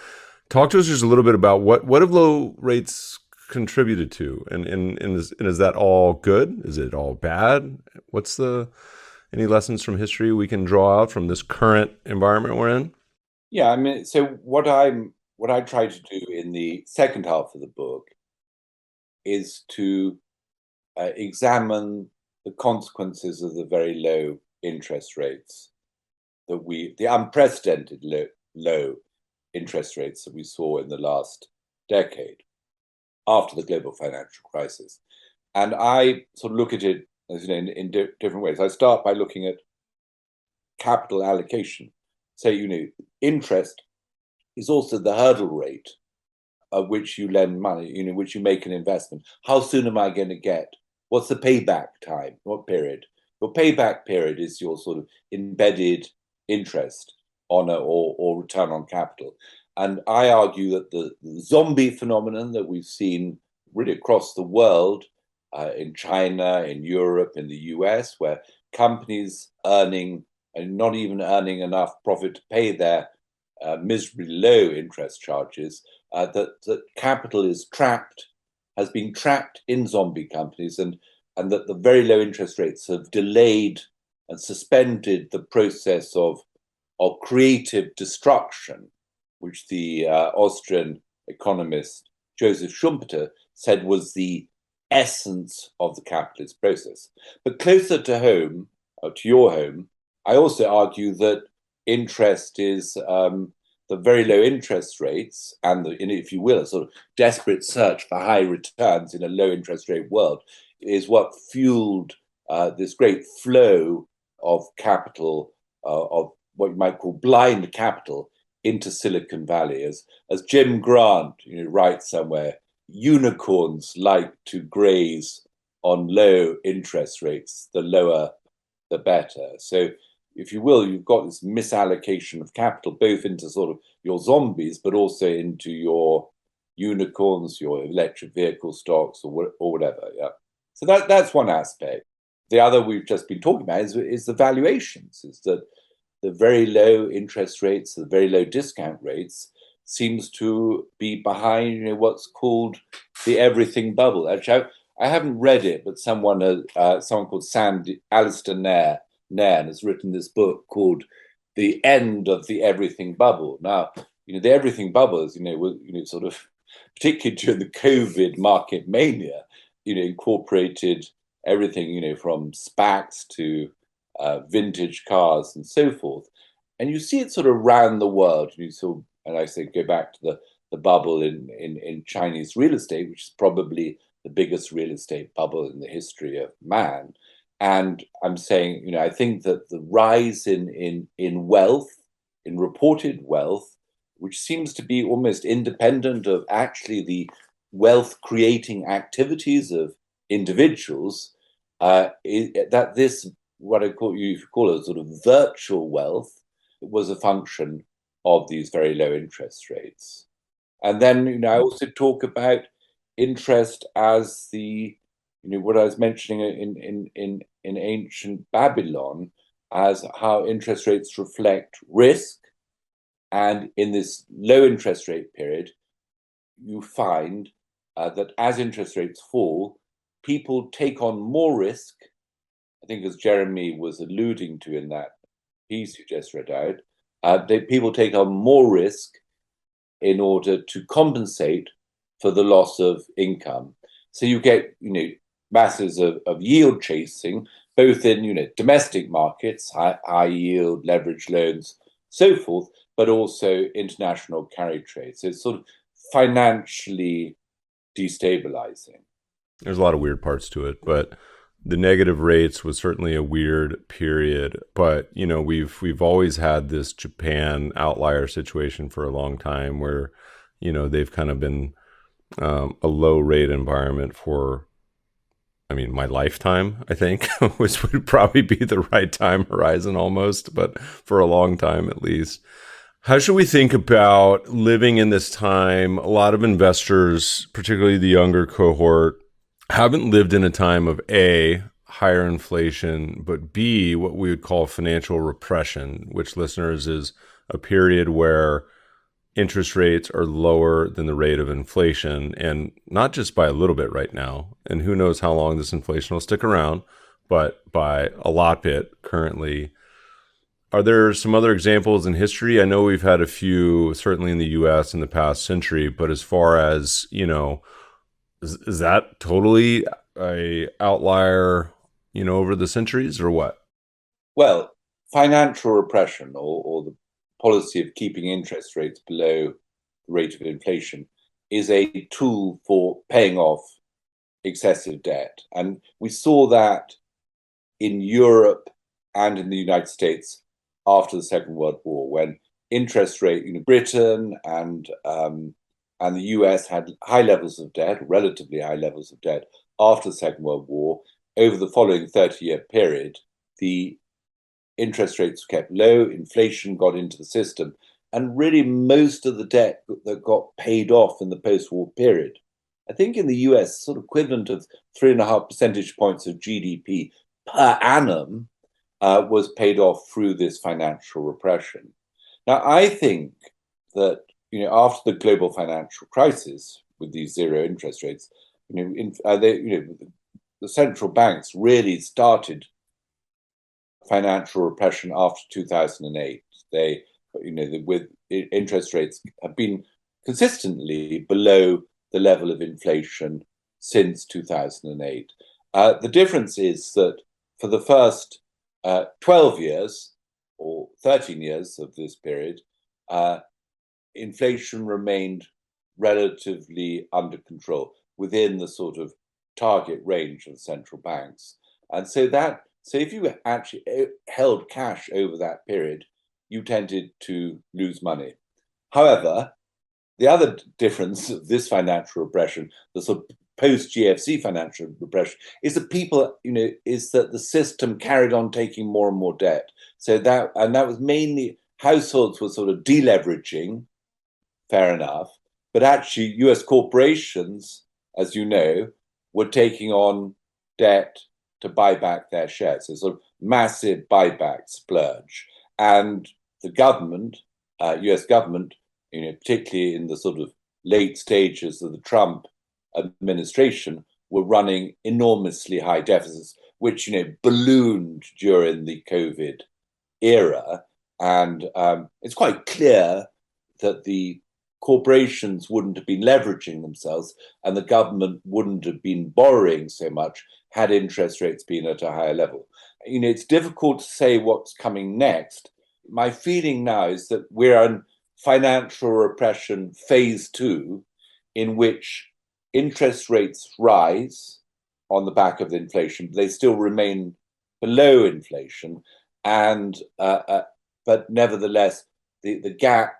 talk to us just a little bit about what have low rates contributed to, and is that all good? Is it all bad? Any lessons from history we can draw out from this current environment we're in? Yeah, I mean, so what I try to do in the second half of the book is to examine the consequences of the very low interest rates the unprecedented low interest rates that we saw in the last decade after the global financial crisis. And I sort of look at it in different ways. I start by looking at capital allocation. So, interest is also the hurdle rate at which you lend money, which you make an investment. How soon am I going to get? What's the payback time? What period? Your payback period is your sort of embedded interest on or return on capital. And I argue that the zombie phenomenon that we've seen really across the world, in China, in Europe, in the US, where companies earning and not even earning enough profit to pay their miserably low interest charges, that capital is trapped has been trapped in zombie companies, and that the very low interest rates have delayed and suspended the process of creative destruction, which the Austrian economist Joseph Schumpeter said was the essence of the capitalist process. But closer to home, to your home, I also argue that interest is the very low interest rates and, if you will, a sort of desperate search for high returns in a low interest rate world is what fueled this great flow of capital, of what you might call blind capital, into Silicon Valley. As Jim Grant writes somewhere, unicorns like to graze on low interest rates. The lower, the better. So, if you will, you've got this misallocation of capital, both into sort of your zombies, but also into your unicorns, your electric vehicle stocks, or whatever. Yeah. So that's one aspect. The other we've just been talking about is the valuations. Is that the very low interest rates, the very low discount rates, seems to be behind what's called the everything bubble. Actually, I haven't read it, but someone called Alistair Nairn has written this book called "The End of the Everything Bubble." Now, the everything bubbles, sort of, particularly during the COVID market mania, incorporated everything, from SPACs to vintage cars and so forth. And you see it sort of around the world. And I say, go back to the bubble in Chinese real estate, which is probably the biggest real estate bubble in the history of man. And I'm saying, I think that the rise in wealth, in reported wealth, which seems to be almost independent of actually the wealth creating activities of individuals, that this, what you call a sort of virtual wealth, was a function of these very low interest rates. And then, I also talk about interest as the, what I was mentioning in ancient Babylon, as how interest rates reflect risk. And in this low interest rate period, you find that as interest rates fall, people take on more risk. I think, as Jeremy was alluding to in that piece you just read out, people take on more risk in order to compensate for the loss of income. So you get, masses of yield chasing, both in, domestic markets, high yield, leverage loans, so forth, but also international carry trade. So it's sort of financially destabilizing. There's a lot of weird parts to it, but the negative rates was certainly a weird period. But we've always had this Japan outlier situation for a long time, where they've kind of been a low rate environment for, my lifetime, I think, which would probably be the right time horizon almost, but for a long time at least. How should we think about living in this time? A lot of investors, particularly the younger cohort, haven't lived in a time of A, higher inflation, but B, what we would call financial repression, which, listeners, is a period where interest rates are lower than the rate of inflation, and not just by a little bit right now. And who knows how long this inflation will stick around, but by a lot bit currently. Are there some other examples in history? I know we've had a few, certainly in the US in the past century, but as far as, is that totally a outlier, over the centuries, or what? Well, financial repression, or the policy of keeping interest rates below the rate of inflation, is a tool for paying off excessive debt. And we saw that in Europe and in the United States after the Second World War, when interest rate, Britain and the US had high levels of debt, relatively high levels of debt after the Second World War. Over the following 30-year period, the interest rates were kept low, inflation got into the system, and really most of the debt that got paid off in the post-war period, I think in the US, sort of equivalent of 3.5 percentage points of GDP per annum, was paid off through this financial repression. Now, I think that, after the global financial crisis with these zero interest rates, The central banks really started financial repression after 2008. They, with interest rates have been consistently below the level of inflation since 2008. The difference is that for the first 12 years or 13 years of this period, inflation remained relatively under control within the sort of target range of the central banks. And so if you actually held cash over that period, you tended to lose money. However, the other difference of this financial repression, the sort of post-GFC financial repression, is that the system carried on taking more and more debt. So that was mainly households were sort of deleveraging, fair enough, but actually US corporations, as you know, were taking on debt to buy back their shares. So sort of massive buyback splurge. And the government, US government, particularly in the sort of late stages of the Trump administration, were running enormously high deficits, which ballooned during the COVID era. And it's quite clear that the corporations wouldn't have been leveraging themselves and the government wouldn't have been borrowing so much had interest rates been at a higher level. It's difficult to say what's coming next. My feeling now is that we're in financial repression phase 2, in which interest rates rise on the back of inflation. They still remain below inflation, and but nevertheless, the gap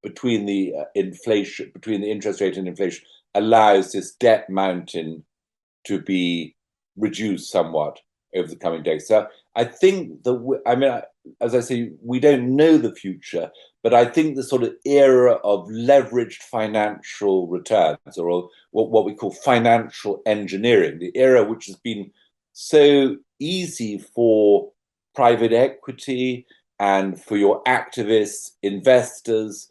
between the interest rate and inflation allows this debt mountain to be reduced somewhat over the coming days. So I think as I say, we don't know the future, but I think the sort of era of leveraged financial returns, or what we call financial engineering, the era which has been so easy for private equity and for your activists, investors,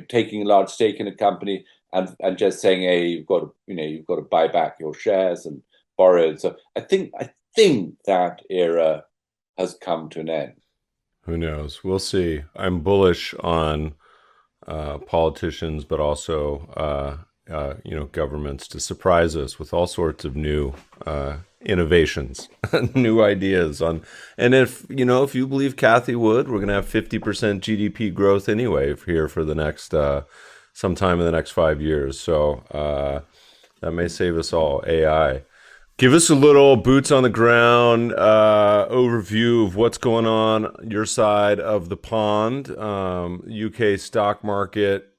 taking a large stake in a company and just saying, hey, you've got to buy back your shares and borrow. So I think that era has come to an end. Who knows? We'll see. I'm bullish on politicians, but also governments to surprise us with all sorts of new innovations, new ideas on. And if you believe Kathy Wood, we're going to have 50% GDP growth anyway here for the next sometime in the next 5 years. So that may save us all. AI. Give us a little boots on the ground overview of what's going on your side of the pond. UK stock market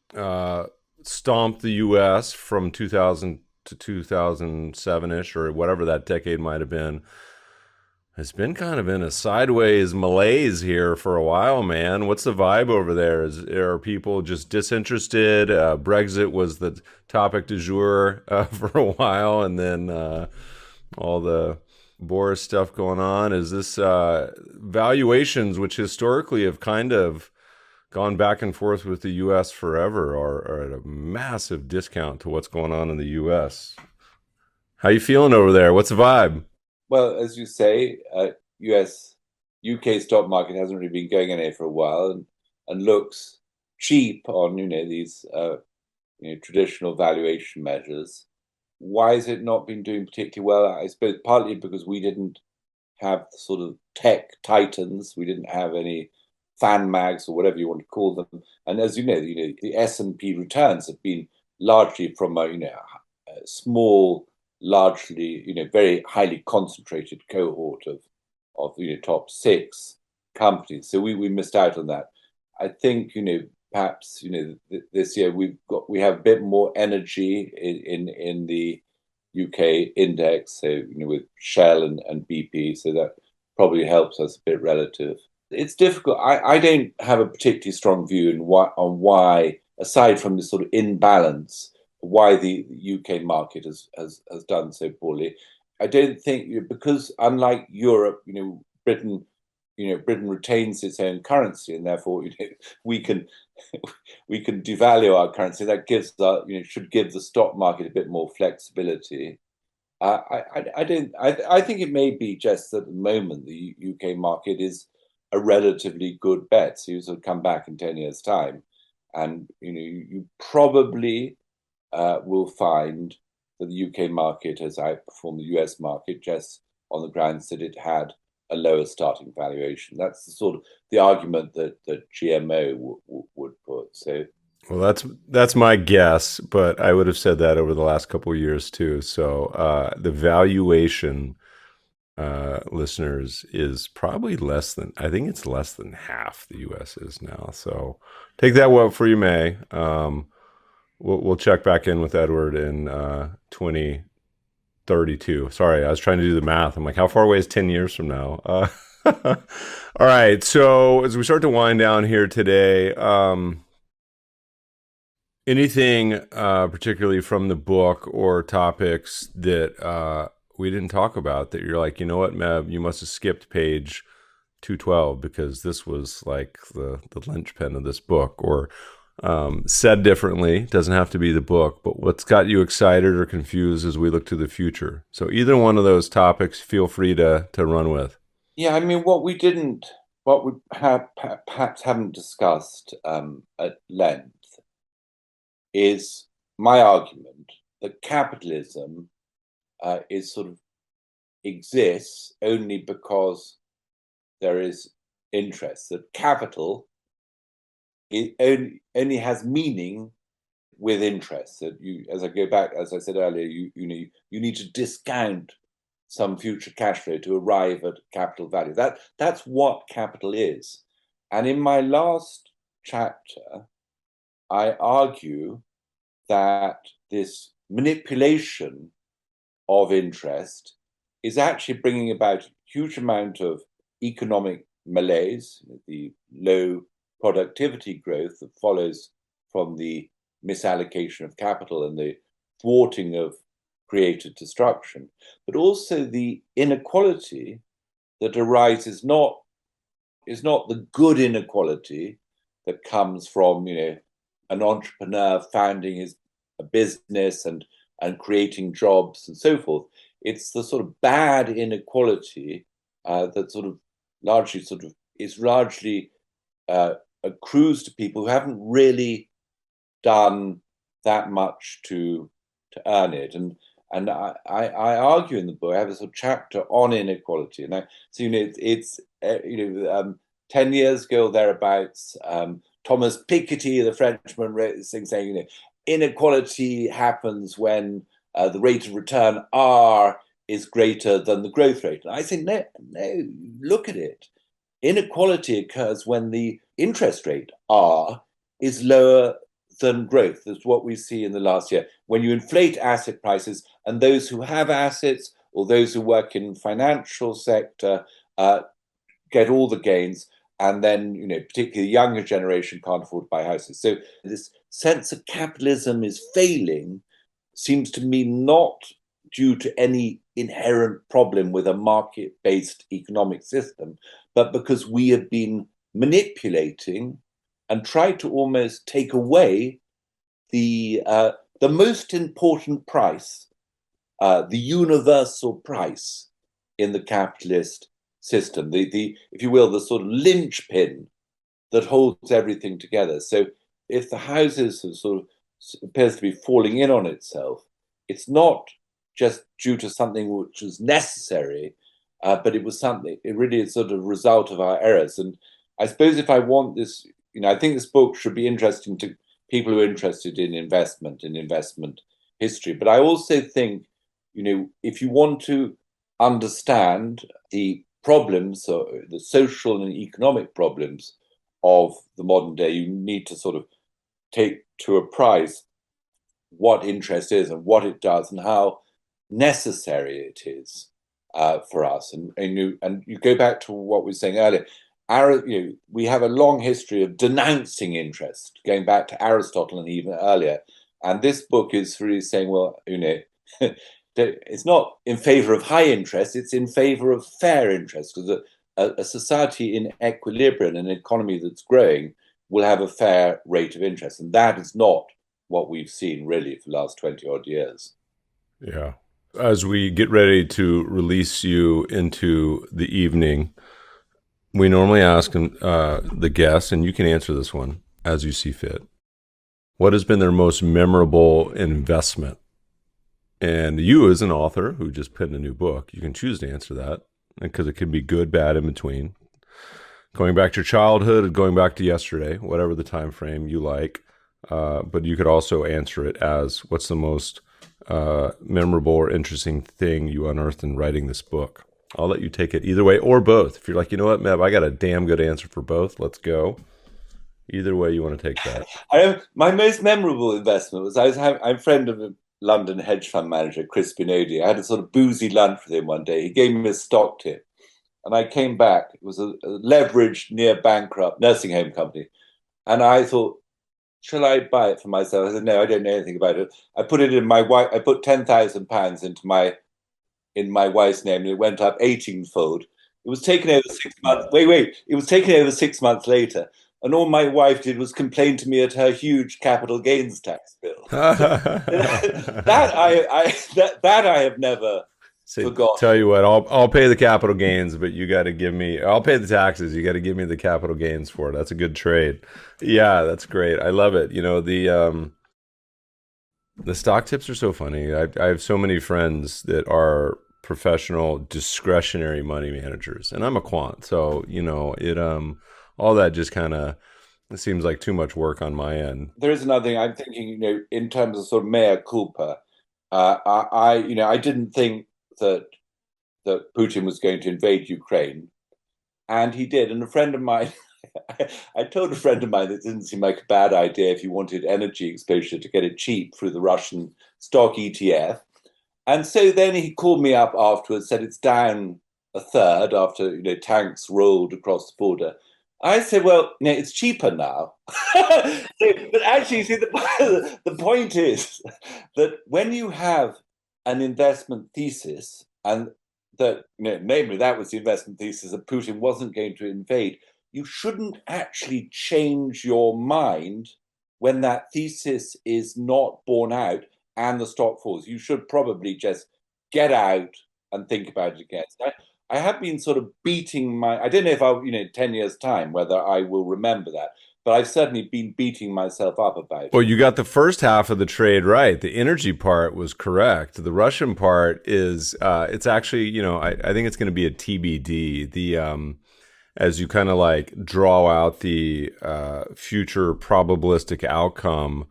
stomped the US from 2000 to 2007-ish, or whatever that decade might have been. It's been kind of in a sideways malaise here for a while, man. What's the vibe over there? Are people just disinterested? Brexit was the topic du jour for a while, and then all the Boris stuff going on. Is this valuations, which historically have kind of gone back and forth with the U.S. forever, are at a massive discount to what's going on in the U.S. How you feeling over there? What's the vibe? Well, as you say, UK stock market hasn't really been going anywhere for a while, and looks cheap on these traditional valuation measures. Why has it not been doing particularly well? I suppose partly because we didn't have the sort of tech titans. We didn't have any fan mags or whatever you want to call them. And as you know, the S&P returns have been largely from a small, largely very highly concentrated cohort of top 6 companies. So we missed out on that. I think perhaps this year we have a bit more energy in the UK index, so with Shell and BP, so that probably helps us a bit relative. It's difficult. I don't have a particularly strong view on why, aside from this sort of imbalance, why the UK market has done so poorly. I don't think, because unlike Europe, Britain Britain retains its own currency, and therefore we can we can devalue our currency. That gives should give the stock market a bit more flexibility. I don't. I think it may be just that at the moment the UK market is a relatively good bet. So you sort of come back in 10 years' time, and you probably will find that the UK market has outperformed the US market just on the grounds that it had a lower starting valuation. That's the sort of the argument that GMO would put. So. Well, that's my guess, but I would have said that over the last couple of years too. So the valuation, listeners, is probably less than, I think it's less than half the U.S. is now. So take that what for you may. We'll check back in with Edward in 2032. Sorry, I was trying to do the math. I'm like, how far away is 10 years from now? All right. So as we start to wind down here today, anything particularly from the book or topics that we didn't talk about that you're like, you know what, Meb, you must have skipped page 212 because this was like the linchpin of this book, or said differently, doesn't have to be the book, but what's got you excited or confused as we look to the future? So either one of those topics, feel free to run with. Yeah, I mean, what we perhaps haven't discussed at length is my argument that capitalism is sort of exists only because there is interest. That capital only has meaning with interest. That as I go back, as I said earlier, you need to discount some future cash flow to arrive at capital value. That's what capital is. And in my last chapter, I argue that this manipulation of interest is actually bringing about a huge amount of economic malaise, the low productivity growth that follows from the misallocation of capital and the thwarting of created destruction, but also the inequality that arises is not the good inequality that comes from an entrepreneur founding a business and creating jobs and so forth. It's the sort of bad inequality that largely accrues to people who haven't really done that much to earn it. And I argue in the book, I have a sort of chapter on inequality, and it's 10 years ago thereabouts, Thomas Piketty, the Frenchman, wrote this thing saying, inequality happens when the rate of return R is greater than the growth rate. And I say, no, look at it. Inequality occurs when the interest rate R is lower than growth. That's what we see in the last year. When you inflate asset prices, and those who have assets or those who work in financial sector get all the gains, and then particularly the younger generation can't afford to buy houses. So this sense of capitalism is failing seems to me not due to any inherent problem with a market-based economic system, but because we have been manipulating and tried to almost take away the most important price, the universal price in the capitalist system, the if you will, the sort of linchpin that holds everything together. So if the houses have sort of appears to be falling in on itself, it's not just due to something which was necessary, but it really is sort of a result of our errors. And I suppose if I want this, I think this book should be interesting to people who are interested in investment history. But I also think, if you want to understand the problems, so the social and economic problems of the modern day, you need to sort of take to a prize what interest is and what it does and how necessary it is for us. And you go back to what we were saying earlier. We have a long history of denouncing interest, going back to Aristotle and even earlier. And this book is really saying, well, it's not in favor of high interest; it's in favor of fair interest, because a society in equilibrium, an economy that's growing, will have a fair rate of interest. And that is not what we've seen really for the last 20 odd years. Yeah. As we get ready to release you into the evening, we normally ask the guests, and you can answer this one as you see fit. What has been their most memorable investment? And you, as an author who just put in a new book, you can choose to answer that because it can be good, bad, in between. Going back to your childhood or going back to yesterday, whatever the time frame you like. But you could also answer it as, what's the most memorable or interesting thing you unearthed in writing this book? I'll let you take it either way or both. If you're like, you know what, Meb, I got a damn good answer for both. Let's go. Either way you want to take that. My most memorable investment was I'm a friend of a London hedge fund manager, Chris Binodi. I had a sort of boozy lunch with him one day. He gave me a stock tip. And I came back. It was a leveraged, near bankrupt nursing home company. And I thought, shall I buy it for myself? I said, no, I don't know anything about it. I put it in my wife. I put £10,000 in my wife's name, and it went up 18-fold. It was taken over 6 months. Wait. It was taken over 6 months later. And all my wife did was complain to me at her huge capital gains tax bill. that I have never forgotten. Tell you what, I'll pay the capital gains, but you got to give me. I'll pay the taxes. You got to give me the capital gains for it. That's a good trade. Yeah, that's great. I love it. You know, the stock tips are so funny. I have so many friends that are professional discretionary money managers, and I'm a quant, so you know it. All that just kind of, it seems like too much work on my end. There is another thing I'm thinking, you know, in terms of sort of mea culpa. I didn't think that Putin was going to invade Ukraine, and he did. And a friend of mine, I told a friend of mine that it didn't seem like a bad idea if you wanted energy exposure to get it cheap through the Russian stock ETF. And so then he called me up afterwards, said it's down a third after, you know, tanks rolled across the border. I said, well, you know, it's cheaper now. But actually, see, the point is that when you have an investment thesis, and that, you know, namely that was the investment thesis that Putin wasn't going to invade, you shouldn't actually change your mind when that thesis is not borne out and the stock falls. You should probably just get out and think about it again. So I have been sort of beating I don't know if I'll, 10 years' time, whether I will remember that, but I've certainly been beating myself up about it. Well, you got the first half of the trade right. The energy part was correct. The Russian part is, it's actually, I think it's going to be a TBD. As you kind of like draw out the future probabilistic outcome.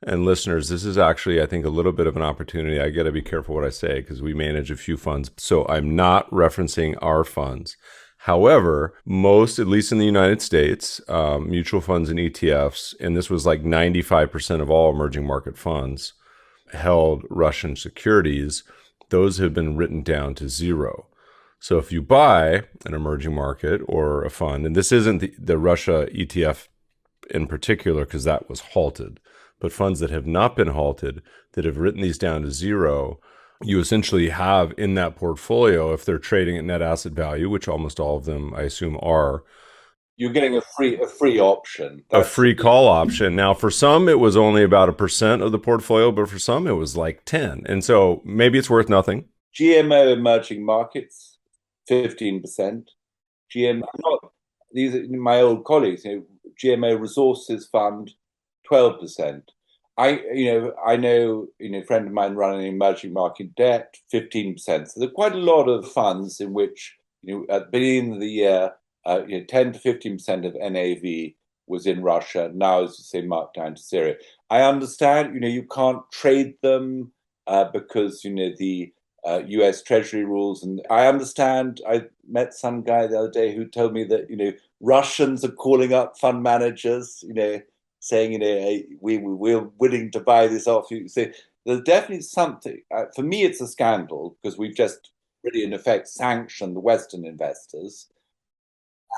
And listeners, this is actually, I think, a little bit of an opportunity. I got to be careful what I say because we manage a few funds. So I'm not referencing our funds. However, most, at least in the United States, mutual funds and ETFs, and this was like 95% of all emerging market funds, held Russian securities. Those have been written down to zero. So if you buy an emerging market or a fund, and this isn't the Russia ETF in particular because that was halted, but funds that have not been halted, that have written these down to zero, you essentially have in that portfolio, if they're trading at net asset value, which almost all of them, I assume, are. You're getting a free option. A free call option. Now, for some, it was only about 1% of the portfolio, but for some, it was like 10. And so maybe it's worth nothing. GMO emerging markets, 15%. These are my old colleagues, GMO resources fund, 12%. I know, a friend of mine running emerging market debt, 15%. So there are quite a lot of funds in which, at the beginning of the year, 10 to 15% of NAV was in Russia. Now, as you say, marked down to zero. I understand, you can't trade them because, the US Treasury rules. And I understand, I met some guy the other day who told me that, Russians are calling up fund managers, saying, hey, we're willing to buy this off you. So there's definitely something. For me, it's a scandal because we've just really, in effect, sanctioned the Western investors.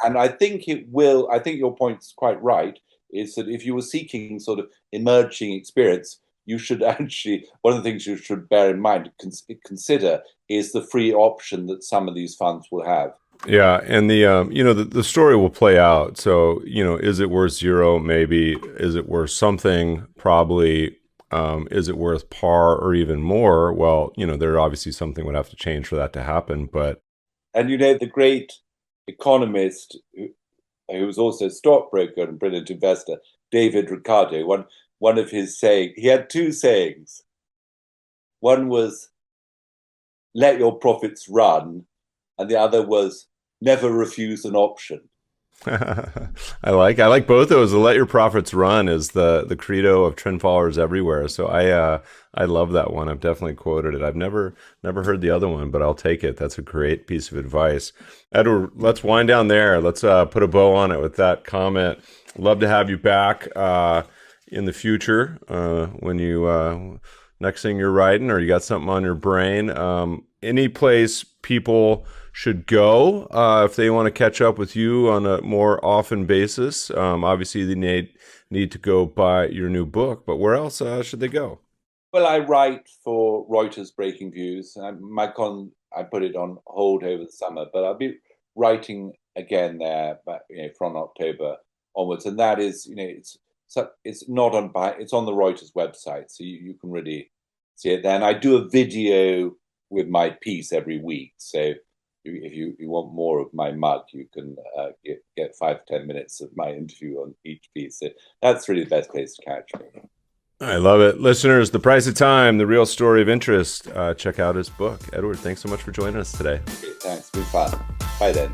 And I think I think your point is quite right, is that if you were seeking sort of emerging experience, you should actually, one of the things you should bear in mind, consider is the free option that some of these funds will have. Yeah, and the story will play out. So, is it worth zero? Maybe. Is it worth something? Probably. Is it worth par or even more? Well, there obviously something would have to change for that to happen. But And the great economist who was also a stockbroker and brilliant investor, David Ricardo, one of his sayings, he had two sayings. One was, let your profits run, and the other was, never refuse an option. I like both those. The let your profits run is the credo of trend followers everywhere. So I love that one. I've definitely quoted it. I've never heard the other one, but I'll take it. That's a great piece of advice. Edward, let's wind down there. Let's put a bow on it with that comment. Love to have you back in the future when you next thing you're writing or you got something on your brain. Any place people should go if they want to catch up with you on a more often basis. Obviously, they need to go buy your new book, but where else should they go? Well, I write for Reuters Breaking Views. I put it on hold over the summer, but I'll be writing again there, but from October onwards. And that is, it's not on it's on the Reuters website, so you can really see it there. And I do a video with my piece every week, so if you want more of my mug, you can get 5 to 10 minutes of my interview on each piece. So that's really the best place to catch me. I love it. Listeners, The Price of Time, The Real Story of Interest. Check out his book. Edward, thanks so much for joining us today. Okay, thanks. It's been fun. Bye then.